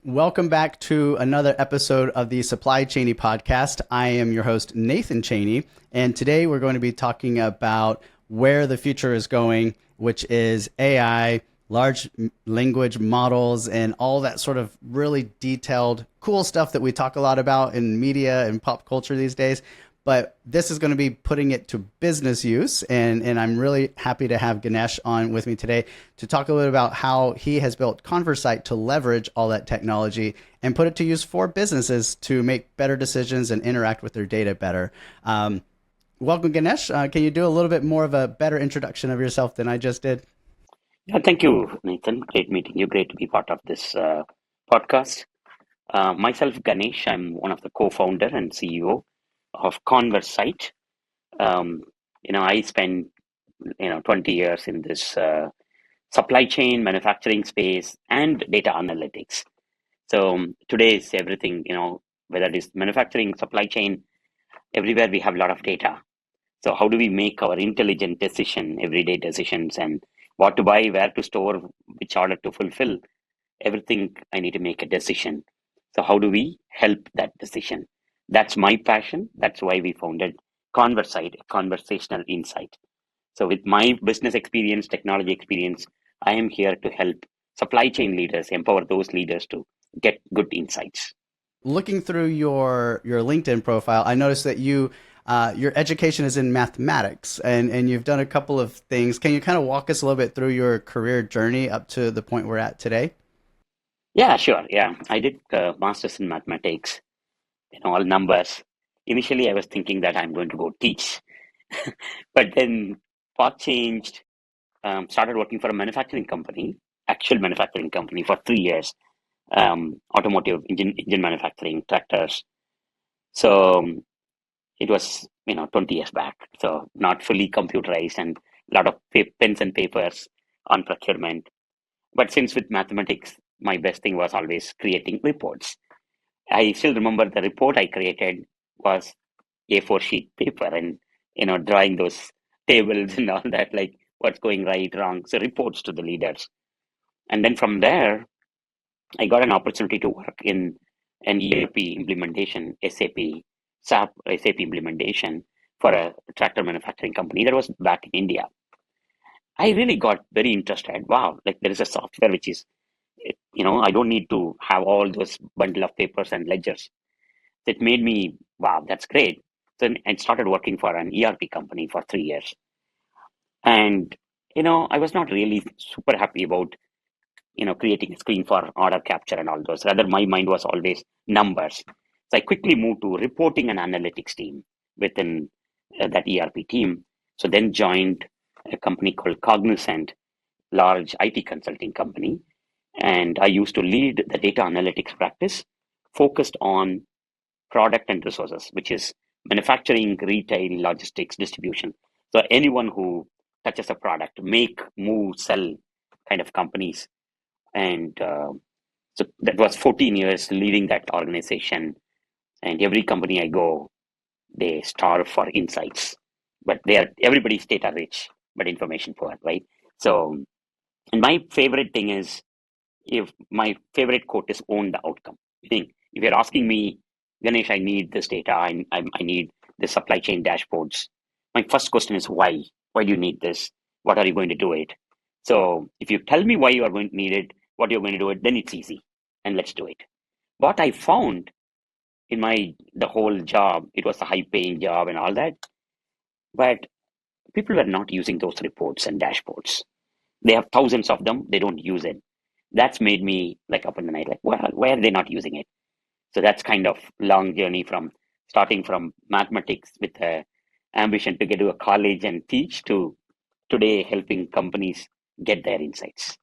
Welcome back to another episode of the Supply Chainy podcast. I am your host, Nathan Cheney, and today we're going to be talking about where the future is going, which is AI, large language models, and all that sort of really detailed, cool stuff that we talk a lot about in media and pop culture these days. But this is going to be putting it to business use. And I'm really happy to have Ganesh on with me today to talk a little bit about how he has built ConverSight to leverage all that technology and put it to use for businesses to make better decisions and interact with their data better. Welcome, Ganesh. Can you do a little bit more of a better introduction of yourself than I just did? Yeah, thank you, Nathan. Great meeting you. Great to be part of this podcast. Myself, Ganesh, I'm one of the co-founder and CEO of ConverSight. Um, I spent 20 years in this supply chain, manufacturing space, and data analytics. So today is everything. Whether it is manufacturing, supply chain, everywhere we have a lot of data. So how do we make our intelligent decision, everyday decisions, and what to buy, where to store, which order to fulfill? Everything I need to make a decision. So how do we help that decision? That's my passion. That's why we founded ConverSight, conversational insight. So with my business experience, technology experience, I am here to help supply chain leaders, empower those leaders to get good insights. Looking through your LinkedIn profile, I noticed that your education is in mathematics, and you've done a couple of things. Can you kind of walk us a little bit through your career journey up to the point we're at today? Yeah, sure. Yeah, I did masters in mathematics, all numbers. Initially, I was thinking that I'm going to go teach, but then path changed. Started working for a manufacturing company, actual manufacturing company for 3 years, automotive engine manufacturing, tractors. So it was, 20 years back. So not fully computerized and a lot of pens and papers on procurement. But since with mathematics, my best thing was always creating reports. I still remember the report I created was A4 sheet paper and, drawing those tables and all that, like what's going right, wrong. So reports to the leaders. And then from there, I got an opportunity to work in an ERP implementation, SAP implementation for a tractor manufacturing company that was back in India. I really got very interested. Wow, like there is a software which is, I don't need to have all those bundle of papers and ledgers. It made me, wow, that's great. So I started working for an ERP company for 3 years. And, I was not really super happy about creating a screen for order capture and all those. Rather, my mind was always numbers. So I quickly moved to reporting and analytics team within that ERP team. So then joined a company called Cognizant, large IT consulting company. And I used to lead the data analytics practice focused on product and resources, which is manufacturing, retail, logistics, distribution. So anyone who touches a product, make, move, sell kind of companies, and so that was 14 years leading that organization. And every company I go, they starve for insights, but everybody's data rich, but information poor, right? So, and my favorite thing is, if my favorite quote is own the outcome. Meaning, if you're asking me, Ganesh, I need this data, I need the supply chain dashboards. My first question is why? Why do you need this? What are you going to do it? So if you tell me why you are going to need it, what you're going to do it, then it's easy, and let's do it. What I found in the whole job, it was a high paying job and all that, but people were not using those reports and dashboards. They have thousands of them, they don't use it. That's made me like up in the night, like, well, why are they not using it? So that's kind of long journey from starting from mathematics with a ambition to get to a college and teach to today helping companies get their insights.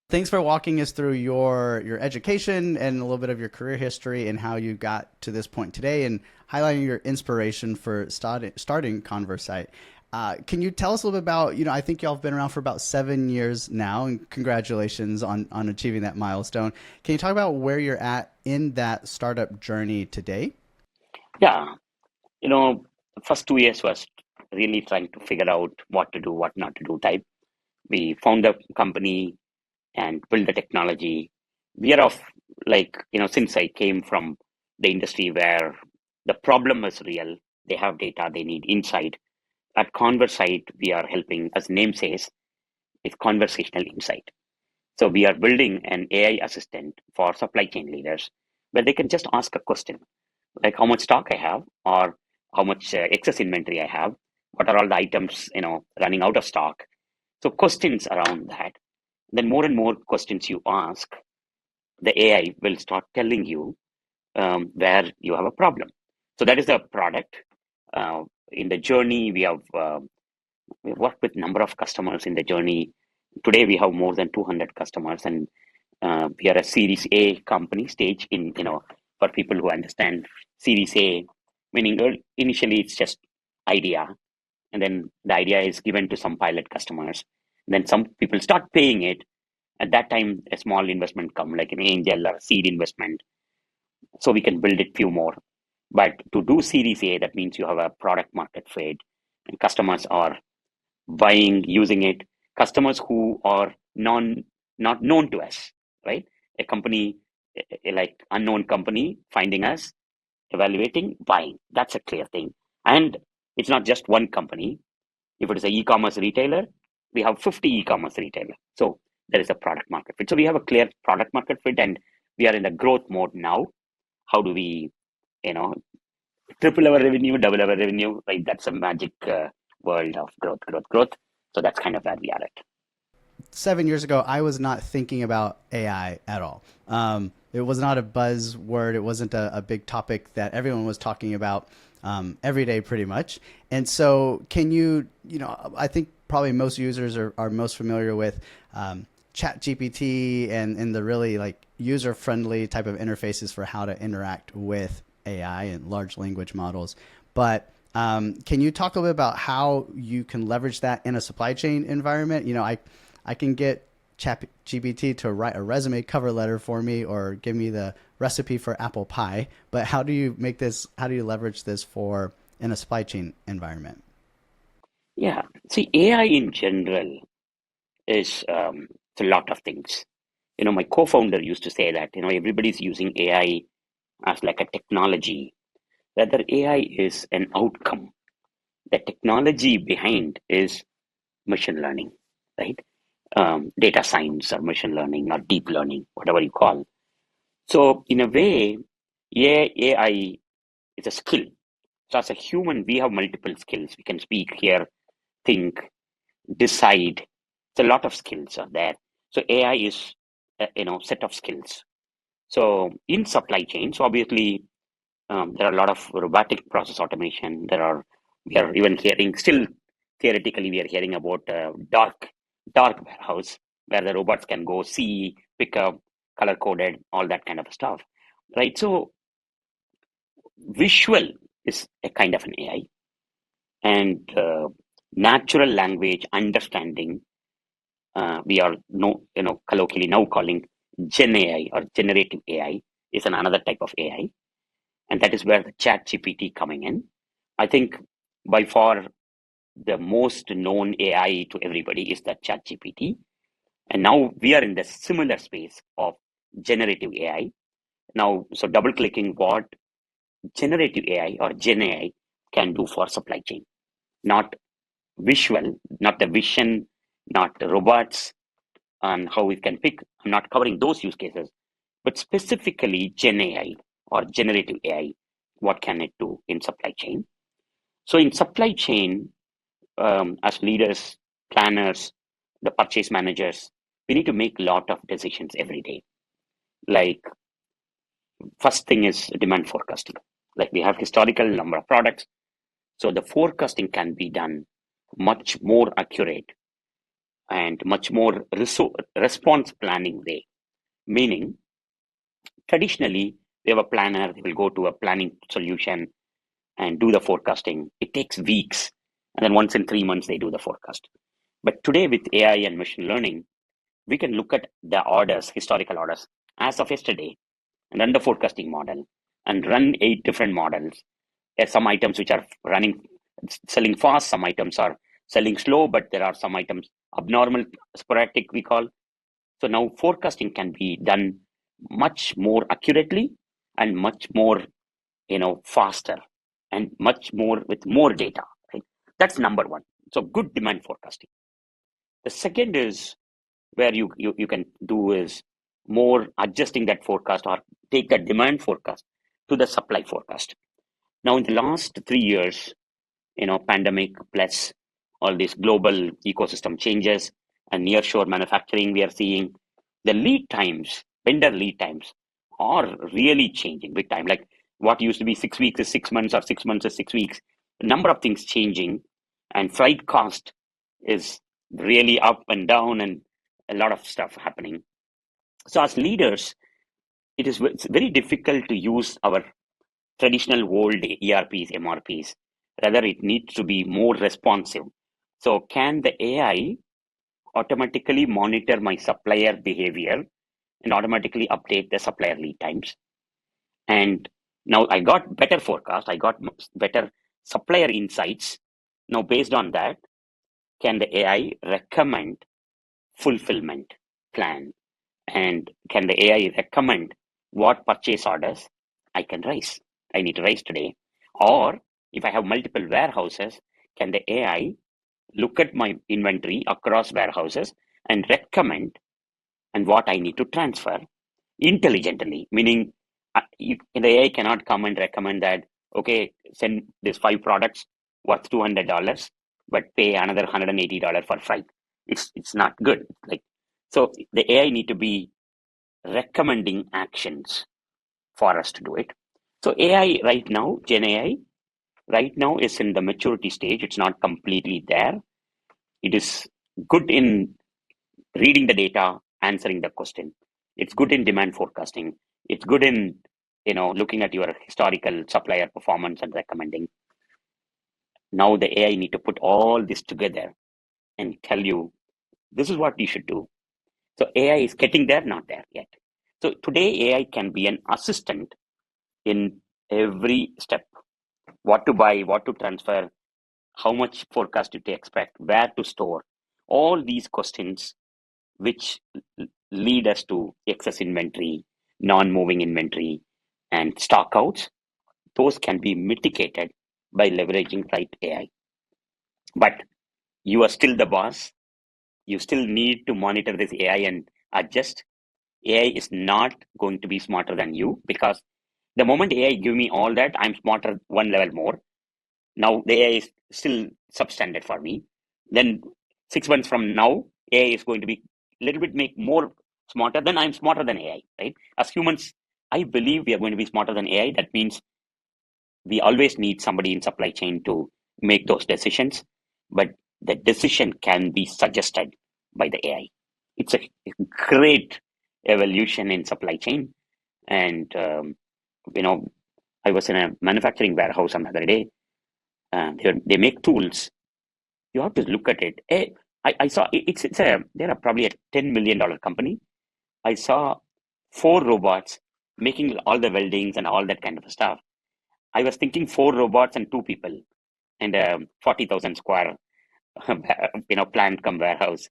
Thanks for walking us through your education and a little bit of your career history and how you got to this point today and highlighting your inspiration for starting ConverSight. Can you tell us a little bit about, I think y'all have been around for about 7 years now, and congratulations on achieving that milestone. Can you talk about where you're at in that startup journey today? Yeah, the first 2 years was really trying to figure out what to do, what not to do type. We found a company and build the technology. We are of since I came from the industry where the problem is real, they have data, they need insight. At ConverSight, we are helping, as name says, with conversational insight. So we are building an AI assistant for supply chain leaders where they can just ask a question like how much stock I have or how much excess inventory I have, what are all the items running out of stock. So questions around that. Then more and more questions you ask, the AI will start telling you where you have a problem. So that is the product. In the journey, we worked with number of customers in the journey. Today we have more than 200 customers, and we are a Series A company stage. For people who understand Series A, meaning initially it's just idea, and then the idea is given to some pilot customers. Then some people start paying it. At that time, a small investment come like an angel or seed investment, so we can build it few more. But to do Series A, that means you have a product market fit, and customers are buying, using it. Customers who are not known to us, right? A company like unknown company finding us, evaluating, buying. That's a clear thing. And it's not just one company. If it is an e-commerce retailer, we have 50 e-commerce retailer. So there is a product market fit. So we have a clear product market fit, and we are in the growth mode now. How do we, you know, triple our revenue, double our revenue? Right? That's a magic world of growth, growth, growth. So that's kind of where we are at. 7 years ago, I was not thinking about AI at all. It was not a buzzword. It wasn't a big topic that everyone was talking about every day, pretty much. And so, can I think probably most users are most familiar with Chat GPT and the really like user friendly type of interfaces for how to interact with AI and large language models. But can you talk a little bit about how you can leverage that in a supply chain environment? I can get ChatGPT to write a resume cover letter for me or give me the recipe for apple pie. But how do you leverage this for in a supply chain environment? Yeah. See, AI in general is it's a lot of things. My co-founder used to say that, everybody's using AI as like a technology, rather AI is an outcome. The technology behind is machine learning, right? Data science or machine learning or deep learning, whatever you call. So in a way, AI is a skill. So as a human, we have multiple skills. We can speak, hear, think, decide. It's a lot of skills are there. So AI is set of skills. So in supply chains, obviously, there are a lot of robotic process automation. We are even hearing still theoretically we are hearing about dark warehouse where the robots can go see, pick up, color coded, all that kind of stuff, right? So visual is a kind of an AI, and natural language understanding we are colloquially now calling Gen AI or generative AI is another type of AI, and that is where the Chat GPT coming in. I think by far the most known AI to everybody is the Chat GPT, and now we are in the similar space of generative AI. Now, so double clicking what generative AI or Gen AI can do for supply chain, not visual, not the vision, not the robots, and how we can pick. I'm not covering those use cases, but specifically Gen AI or generative AI, what can it do in supply chain? So in supply chain, as leaders, planners, the purchase managers, we need to make a lot of decisions every day. Like first thing is demand forecasting. Like we have historical number of products, so the forecasting can be done much more accurate and much more response planning way. Meaning, traditionally, we have a planner, they will go to a planning solution and do the forecasting. It takes weeks. And then once in 3 months, they do the forecast. But today with AI and machine learning, we can look at the orders, historical orders, as of yesterday, and run the forecasting model and run 8 different models. There are some items which are selling fast, some items are selling slow, but there are some items abnormal, sporadic, we call. So now forecasting can be done much more accurately and much more, faster and much more with more data, right? That's number one. So good demand forecasting. The second is where you can do is more adjusting that forecast or take the demand forecast to the supply forecast. Now, in the last 3 years, pandemic plus all these global ecosystem changes and nearshore manufacturing, we are seeing the lead times, vendor lead times are really changing big time. Like what used to be 6 weeks is 6 months or 6 months is 6 weeks. A number of things changing, and freight cost is really up and down, and a lot of stuff happening. So as leaders, it's very difficult to use our traditional old ERPs, MRPs. Rather, it needs to be more responsive. So can the AI automatically monitor my supplier behavior and automatically update the supplier lead times? And now I got better forecast. I got better supplier insights. Now, based on that, can the AI recommend fulfillment plan? And can the AI recommend what purchase orders I can raise? I need to raise today. Or if I have multiple warehouses, can the AI look at my inventory across warehouses and recommend and what I need to transfer intelligently? Meaning, the AI cannot come and recommend that, okay, send these 5 products worth $200, but pay another $180 for freight. It's not good. Like, so the AI need to be recommending actions for us to do it. So AI right now, Gen AI, right now is in the maturity stage. It's not completely there. It is good in reading the data, answering the question. It's good in demand forecasting. It's good in, looking at your historical supplier performance and recommending. Now the AI need to put all this together and tell you, this is what you should do. So AI is getting there, not there yet. So today AI can be an assistant in every step. What to buy, what to transfer, how much forecast to expect, where to store, all these questions which lead us to excess inventory, non-moving inventory, and stockouts, those can be mitigated by leveraging right AI. But you are still the boss. You still need to monitor this AI and adjust. AI is not going to be smarter than you, because the moment AI give me all that, I'm smarter one level more. Now the AI is still substandard for me. Then 6 months from now, AI is going to be a little bit make more smarter. Then I'm smarter than AI, right? As humans, I believe we are going to be smarter than AI. That means we always need somebody in supply chain to make those decisions, but the decision can be suggested by the AI. It's a great evolution in supply chain. And, I was in a manufacturing warehouse another day. They make tools. You have to look at it. I saw they're probably a $10 million company. I saw 4 robots making all the weldings and all that kind of stuff. I was thinking 4 robots and 2 people and a 40,000 square, plant come warehouse.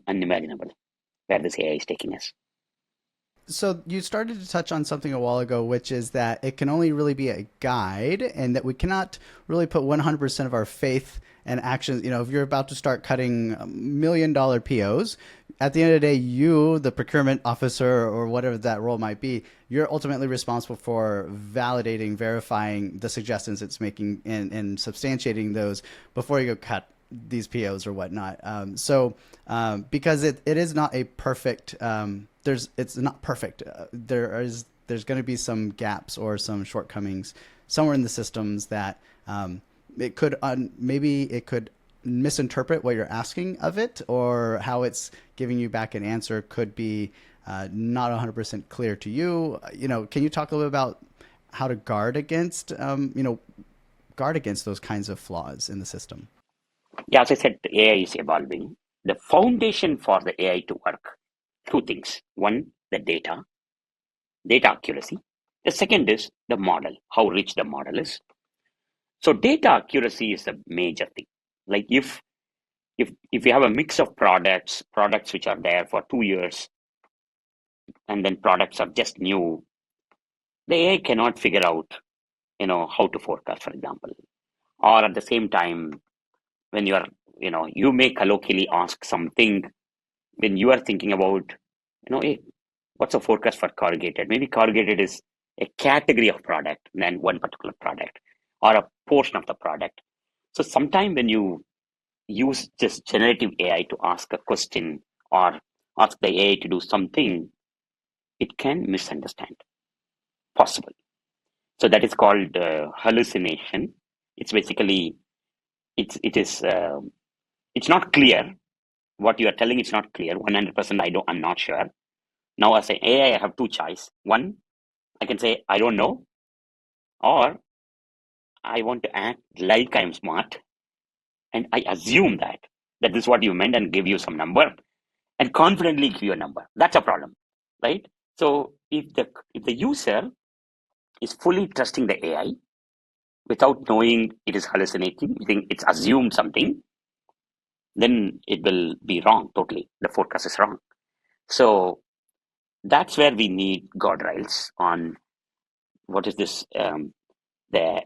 Unimaginable where this AI is taking us. So you started to touch on something a while ago, which is that it can only really be a guide, and that we cannot really put 100% of our faith and actions. If you're about to start cutting $1 million POs, at the end of the day, you, the procurement officer or whatever that role might be, you're ultimately responsible for validating, verifying the suggestions it's making, and substantiating those before you go cut these POs or whatnot. Because it is not a perfect, it's not perfect. There's going to be some gaps or some shortcomings somewhere in the systems that maybe it could misinterpret what you're asking of it, or how it's giving you back an answer could be not 100% clear to you. Can you talk a little bit about how to guard against those kinds of flaws in the system? Yeah, as I said, the AI is evolving. The foundation for the AI to work, 2 things. One, the data accuracy. The second is the model, how rich the model is. So data accuracy is a major thing. Like if you have a mix of products which are there for 2 years, and then products are just new, the AI cannot figure out, how to forecast, for example. Or at the same time, when you are, you may colloquially ask something when you are thinking about, hey, what's a forecast for corrugated? Maybe corrugated is a category of product than one particular product or a portion of the product. So sometime when you use just generative AI to ask a question or ask the AI to do something, it can misunderstand, possible. So that is called hallucination. It's basically it's not clear what you are telling. It's not clear 100%. I'm not sure. Now as an AI, I have two choice. One, I can say I don't know, or I want to act like I'm smart and I assume that this is what you meant and give you some number and confidently give you a number. That's a problem, right? So if the user is fully trusting the AI without knowing it is hallucinating, you think it's assumed something, then it will be wrong totally. The forecast is wrong. So that's where we need guardrails on what is this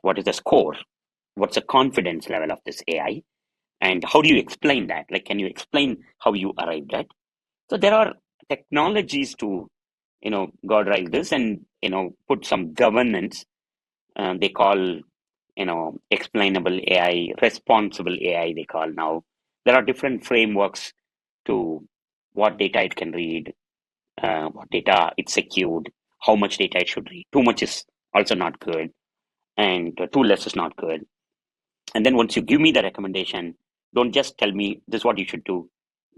what is the score, what's the confidence level of this AI, and how do you explain that? Like, can you explain how you arrived at? So there are technologies to guardrail this and put some governance. They call explainable AI, responsible AI. They call now. There are different frameworks to what data it can read, what data it's secured, how much data it should read. Too much is also not good, and too less is not good. And then once you give me the recommendation, don't just tell me this is what you should do.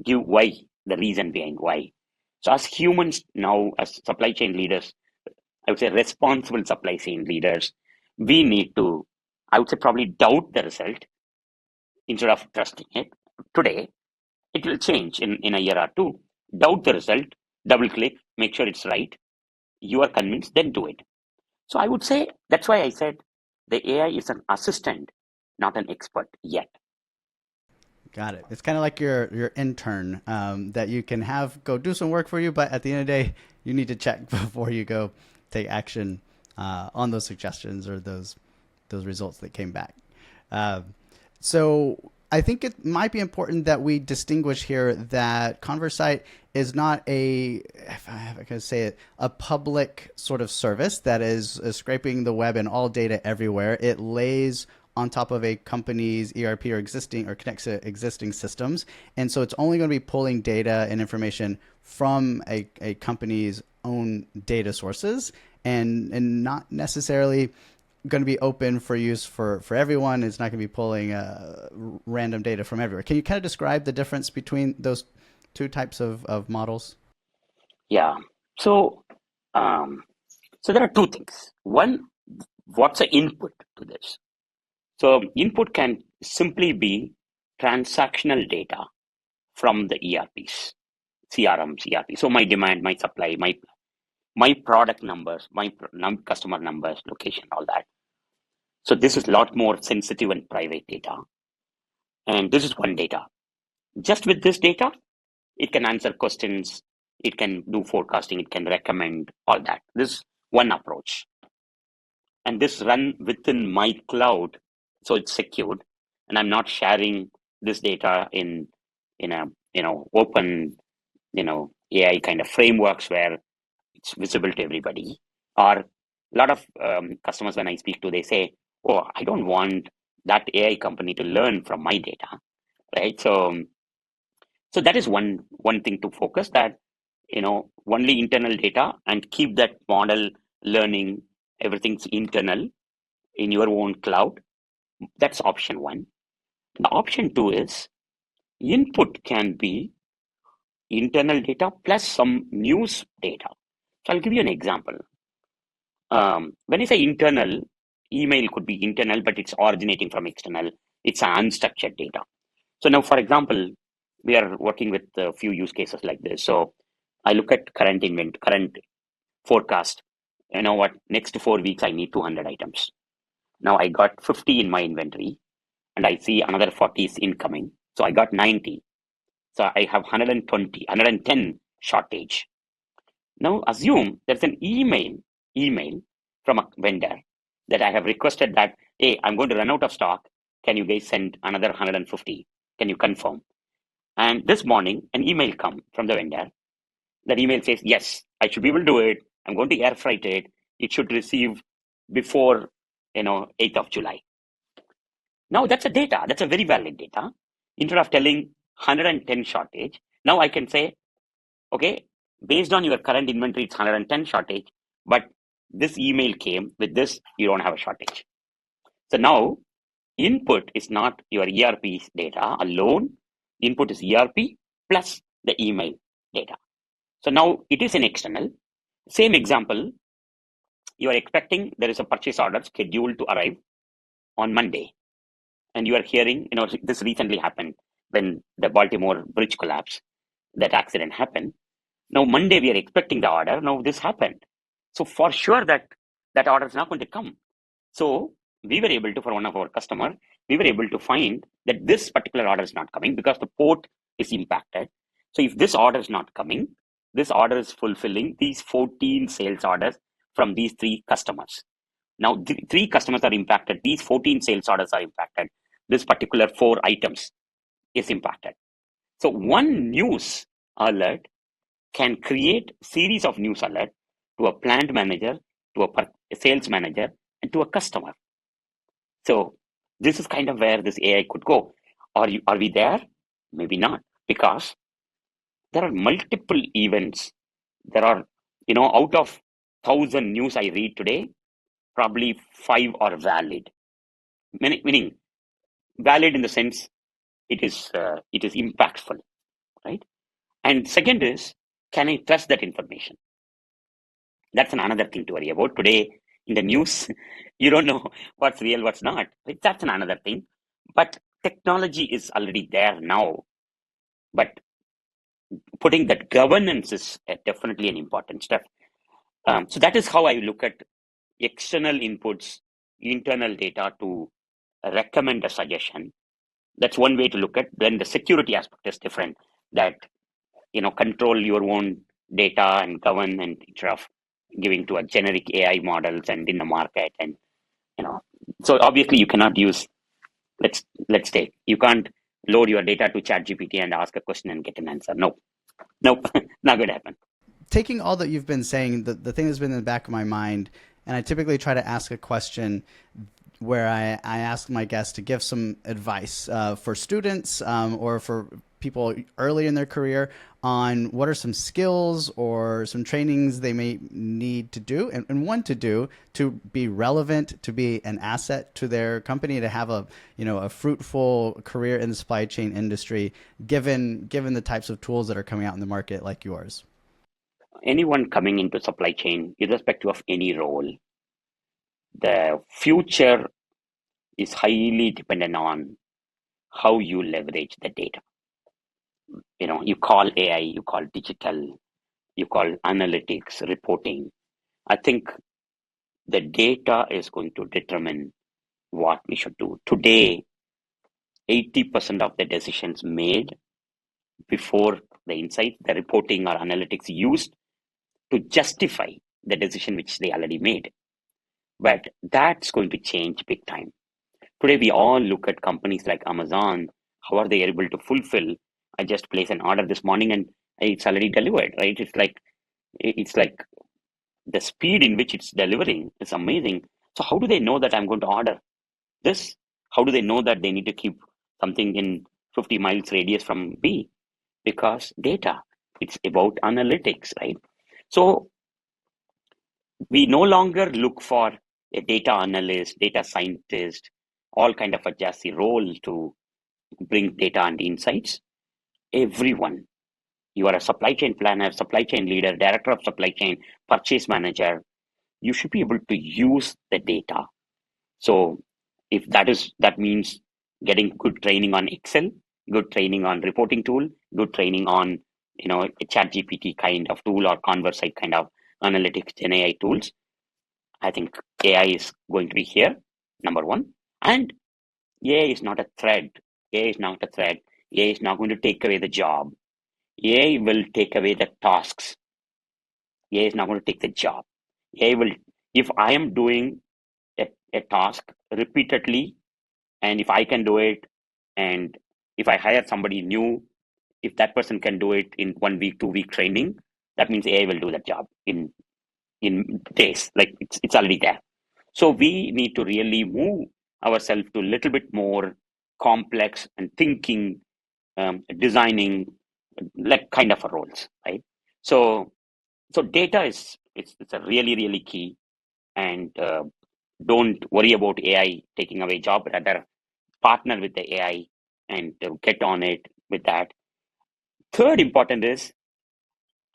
Give why, the reason behind why. So as humans now, as supply chain leaders, I would say responsible supply chain leaders, we need to, I would say, probably doubt the result instead of trusting it. Today, it will change in a year or two. Doubt the result, double click, make sure it's right. You are convinced, then do it. So I would say that's why I said the AI is an assistant, not an expert yet. Got it. It's kind of like your intern that you can have go do some work for you, but at the end of the day, you need to check before you go take action on those suggestions or those results that came back. Uh, so I think it might be important that we distinguish here that ConverSight is not if I can say it, a public sort of service that is scraping the web and all data everywhere. It lays on top of a company's ERP or connects to existing systems. And so it's only going to be pulling data and information from a company's own data sources and not necessarily going to be open for use for everyone. It's not going to be pulling random data from everywhere. Can you kind of describe the difference between those two types of models? Yeah. So, um, so there are two things. One, what's the input to this? So input can simply be transactional data from the ERPs, CRMs, ERP. So my demand, my supply, my product numbers, my customer numbers, location, all that. So this is a lot more sensitive and private data. And this is one data. Just with this data, it can answer questions, it can do forecasting, it can recommend all that. This is one approach. And this run within my cloud, so it's secured, and I'm not sharing this data in a open AI kind of frameworks where it's visible to everybody. Or a lot of customers, when I speak to, they say, "Oh, I don't want that AI company to learn from my data," right? So that is one thing to focus, that only internal data, and keep that model learning, everything's internal in your own cloud. That's option one. The option two is input can be internal data plus some news data. So I'll give you an example. When I say internal, email could be internal, but it's originating from external. It's unstructured data. So now, for example, we are working with a few use cases like this. So I look at current forecast. You know what? Next 4 weeks, I need 200 items. Now I got 50 in my inventory, and I see another 40 is incoming. So I got 90. So I have 110 shortage. Now assume there's an email from a vendor that I have requested that, hey, I'm going to run out of stock. Can you guys send another 150? Can you confirm? And this morning, an email come from the vendor. That email says, yes, I should be able to do it. I'm going to air freight it. It should receive before, 8th of July. Now that's a data. That's a very valid data. Instead of telling 110 shortage, now I can say, okay, based on your current inventory, it's 110 shortage, but this email came with this, you don't have a shortage. So now input is not your ERP data alone. Input is ERP plus the email data. So now it is an external. Same example, you are expecting there is a purchase order scheduled to arrive on Monday. And you are hearing, this recently happened when the Baltimore bridge collapsed, that accident happened. Now, Monday, we are expecting the order. Now, this happened. So, for sure that order is not going to come. So, we were able to, for one of our customers, we were able to find that this particular order is not coming because the port is impacted. So, if this order is not coming, this order is fulfilling these 14 sales orders from these 3 customers. Now, 3 customers are impacted. These 14 sales orders are impacted. This particular 4 items is impacted. So, one news alert can create series of news alert to a plant manager, to a sales manager, and to a customer. So this is kind of where this AI could go. Are we there? Maybe not, because there are multiple events. There are, out of 1,000 news I read today, probably 5 are valid. Meaning valid in the sense it is impactful, right? And second is, can I trust that information? That's another thing to worry about. Today in the news, you don't know what's real, what's not. That's another thing. But technology is already there now. But putting that governance is definitely an important step. So that is how I look at external inputs, internal data to recommend a suggestion. That's one way to look at. Then the security aspect is different. That control your own data and govern, and instead of giving to a generic AI models and in the market, and so obviously you cannot use, let's take, you can't load your data to ChatGPT and ask a question and get an answer. Nope, not gonna happen. Taking all that you've been saying, the thing that's been in the back of my mind, and I typically try to ask a question where I ask my guests to give some advice for students or for people early in their career on what are some skills or some trainings they may need to do and want to do to be relevant, to be an asset to their company, to have a fruitful career in the supply chain industry, given the types of tools that are coming out in the market like yours. Anyone coming into supply chain, irrespective of any role, the future is highly dependent on how you leverage the data. You call AI, you call digital, you call analytics, reporting. I think the data is going to determine what we should do. Today, 80% of the decisions made before the insight, the reporting or analytics used to justify the decision which they already made. But that's going to change big time. Today, we all look at companies like Amazon. How are they able to fulfill? I just placed an order this morning and it's already delivered, right? It's like the speed in which it's delivering is amazing. So how do they know that I'm going to order this? How do they know that they need to keep something in 50 miles radius from B? Because data, it's about analytics, right? So we no longer look for a data analyst, data scientist, all kind of a Jesse role to bring data and insights. Everyone, you are a supply chain planner, supply chain leader, director of supply chain, purchase manager, you should be able to use the data. So if that means getting good training on Excel, good training on reporting tool, good training on a chat GPT kind of tool or ConverSight kind of analytics Gen AI tools, I think AI is going to be here, number one. And AI is not a threat. AI is not a threat. AI is not going to take away the job. AI will take away the tasks. AI is not going to take the job. AI will, if I am doing a task repeatedly, and if I can do it, and if I hire somebody new, if that person can do it in 1 week, 2 week training, that means AI will do that job in days. Like it's already there. So we need to really move ourselves to a little bit more complex and thinking, designing, like kind of a roles, right? So data is it's a really key, and don't worry about AI taking away job. Rather, partner with the AI and get on it with that. Third important is,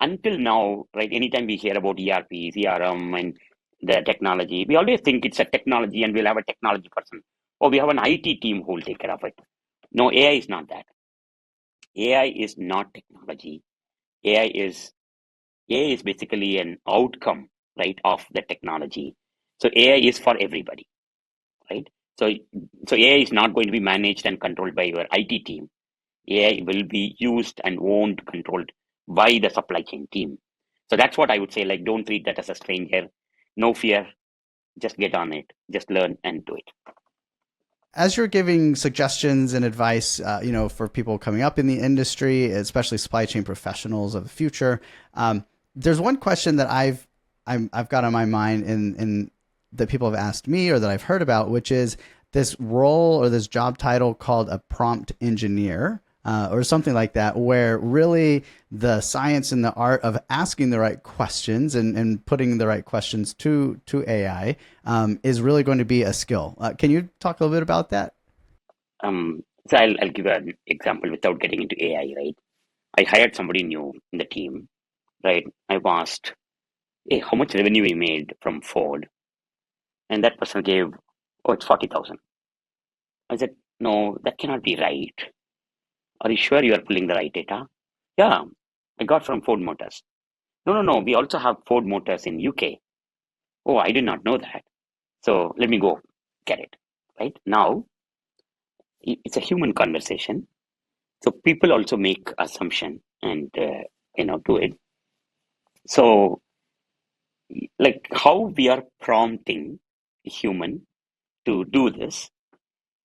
until now, right? Anytime we hear about ERP, CRM, and the technology, we always think it's a technology and we'll have a technology person, or we have an IT team who will take care of it. No, AI is not that. AI is not technology. AI is AI is basically an outcome, right, of the technology. So AI is for everybody, right? So AI is not going to be managed and controlled by your IT team. AI will be used and owned, controlled by the supply chain team. So that's what I would say. Like, don't treat that as a stranger. No fear. Just get on it. Just learn and do it. As you're giving suggestions and advice, for people coming up in the industry, especially supply chain professionals of the future, there's one question that I've got on my mind, and that people have asked me or that I've heard about, which is this role or this job title called a prompt engineer. Or something like that, where really the science and the art of asking the right questions and putting the right questions to AI is really going to be a skill. Can you talk a little bit about that? So I'll give an example without getting into AI, right? I hired somebody new in the team, right? I've asked, hey, how much revenue we made from Ford? And that person gave, oh, it's 40,000. I said, no, that cannot be right. Are you sure you are pulling the right data? Yeah, I got from Ford Motors. No. We also have Ford Motors in UK. Oh, I did not know that. So let me go get it. Right now, it's a human conversation. So people also make assumption and do it. So like how we are prompting a human to do this,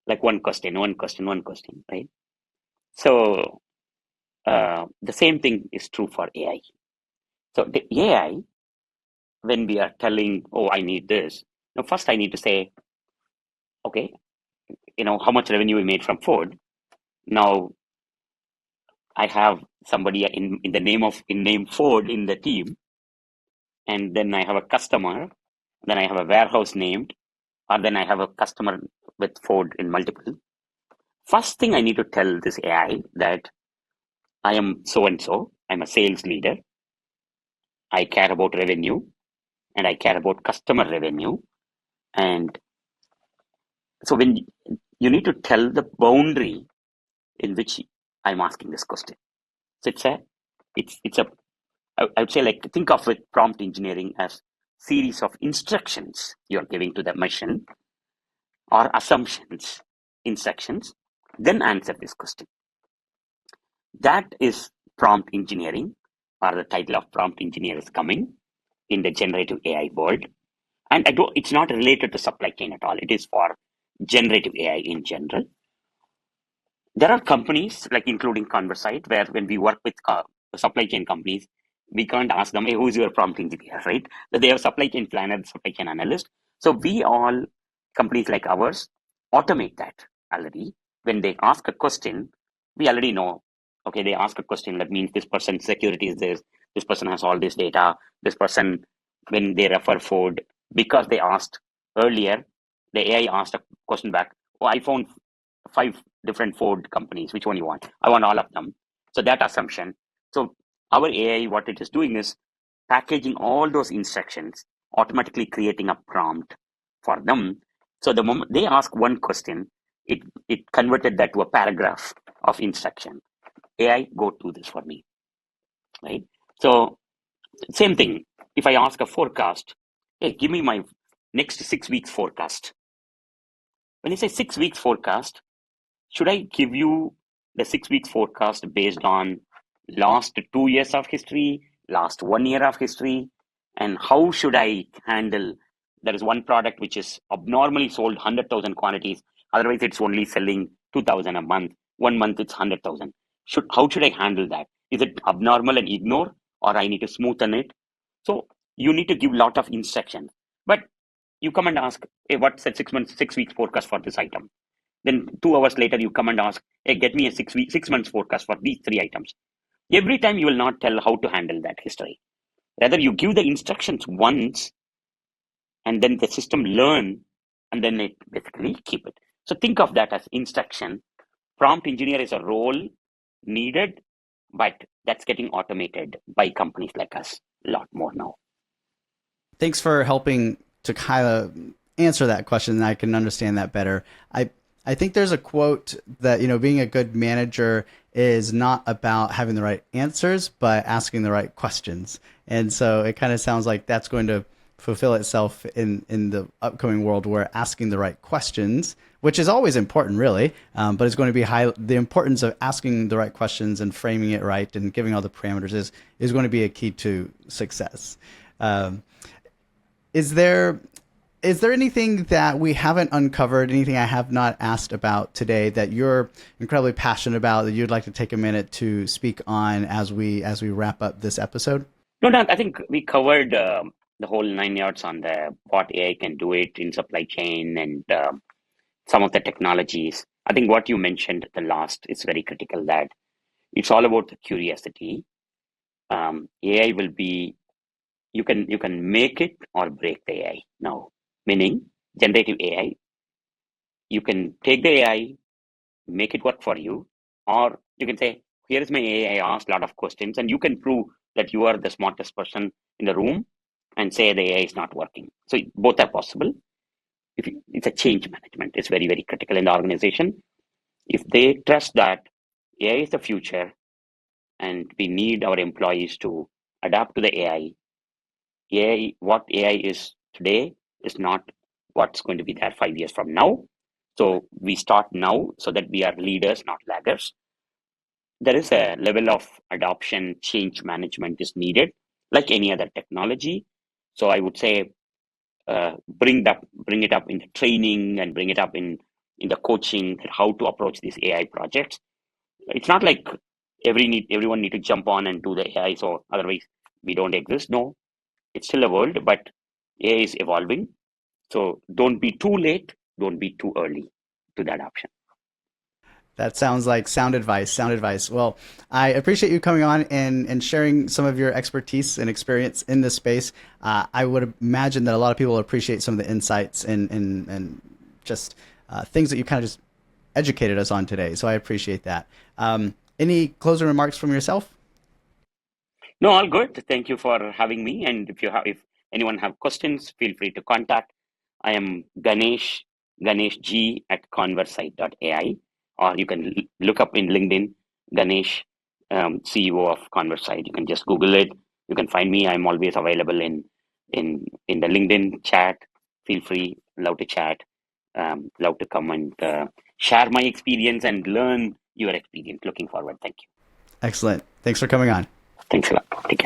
like one question, right? So the same thing is true for AI. So the AI, when we are telling, oh, I need this, now first I need to say, okay, how much revenue we made from Ford. Now I have somebody in the name Ford in the team, and then I have a customer, then I have a warehouse named, or then I have a customer with Ford in multiple. First thing I need to tell this AI that I am so and so, I'm a sales leader, I care about revenue, and I care about customer revenue. And so when you need to tell the boundary in which I'm asking this question. So it's a I would say, like, think of it, prompt engineering as series of instructions you're giving to the machine, or assumptions, instructions, then answer this question. That is prompt engineering, or the title of prompt engineer is coming in the generative AI world. And it's not related to supply chain at all. It is for generative AI in general. There are companies, like including ConverSight, where when we work with supply chain companies, we can't ask them, hey, who's your prompt engineer, right? So they have supply chain planner, supply chain analyst. So we all, companies like ours, automate that already. When they ask a question, we already know, okay, they ask a question, that means this person's security is this person has all this data, this person, when they refer Ford, because they asked earlier, the AI asked a question back, oh, I found 5 different Ford companies. Which one you want? I want all of them. So that assumption. So our AI, what it is doing is packaging all those instructions, automatically creating a prompt for them. So the moment they ask one question, it converted that to a paragraph of instruction. AI, go do this for me, right? So same thing. If I ask a forecast, hey, give me my next 6 weeks forecast. When you say 6 weeks forecast, should I give you the 6 weeks forecast based on last 2 years of history, last 1 year of history? and how should I handle. There is one product which is abnormally sold 100,000 quantities. Otherwise, it's only selling 2,000 a month. 1 month, it's 100,000. How should I handle that? Is it abnormal and ignore, or I need to smoothen it? So you need to give a lot of instructions. But you come and ask, hey, what's the 6 months, 6 weeks forecast for this item? Then 2 hours later, you come and ask, hey, get me a 6 months forecast for these three items. Every time you will not tell how to handle that history. Rather, you give the instructions once, and then the system learn, and then it basically keep it. So think of that as instruction. Prompt engineer is a role needed, but that's getting automated by companies like us a lot more now. Thanks for helping to kind of answer that question, and I can understand that better. I think there's a quote that, being a good manager is not about having the right answers, but asking the right questions. And so it kind of sounds like that's going to fulfill itself in the upcoming world, where asking the right questions, which is always important, really, but it's going to be the importance of asking the right questions and framing it right and giving all the parameters is going to be a key to success. Is there anything that we haven't uncovered, anything I have not asked about today that you're incredibly passionate about that you'd like to take a minute to speak on as we wrap up this episode? No, I think we covered the whole 9 yards on the what AI can do it in supply chain and some of the technologies. I think what you mentioned at the last is very critical, that it's all about the curiosity. AI will be, you can make it or break the AI now, meaning generative AI. You can take the AI, make it work for you, or you can say, here is my AI, I asked a lot of questions, and you can prove that you are the smartest person in the room and say the AI is not working. So both are possible. It's a change management. It's very, very critical in the organization. If they trust that AI is the future and we need our employees to adapt to the AI, what AI is today is not what's going to be there 5 years from now. So we start now so that we are leaders, not laggers. There is a level of adoption, change management is needed, like any other technology. So I would say bring it up in the training and bring it up in the coaching, how to approach these AI projects. It's not like everyone need to jump on and do the AI, so otherwise we don't exist. No, it's still a world, but AI is evolving. So don't be too late, don't be too early to the adoption. That sounds like sound advice. Sound advice. Well, I appreciate you coming on and sharing some of your expertise and experience in this space. I would imagine that a lot of people appreciate some of the insights and just things that you kind of just educated us on today. So I appreciate that. Any closing remarks from yourself? No, all good. Thank you for having me. And if anyone have questions, feel free to contact. I am Ganesh G at ConverSight.ai, or you can look up in LinkedIn, Ganesh, CEO of ConverSight. You can just Google it. You can find me. I'm always available in the LinkedIn chat. Feel free, love to chat, love to come and share my experience and learn your experience. Looking forward. Thank you. Excellent. Thanks for coming on. Thanks a lot. Take care.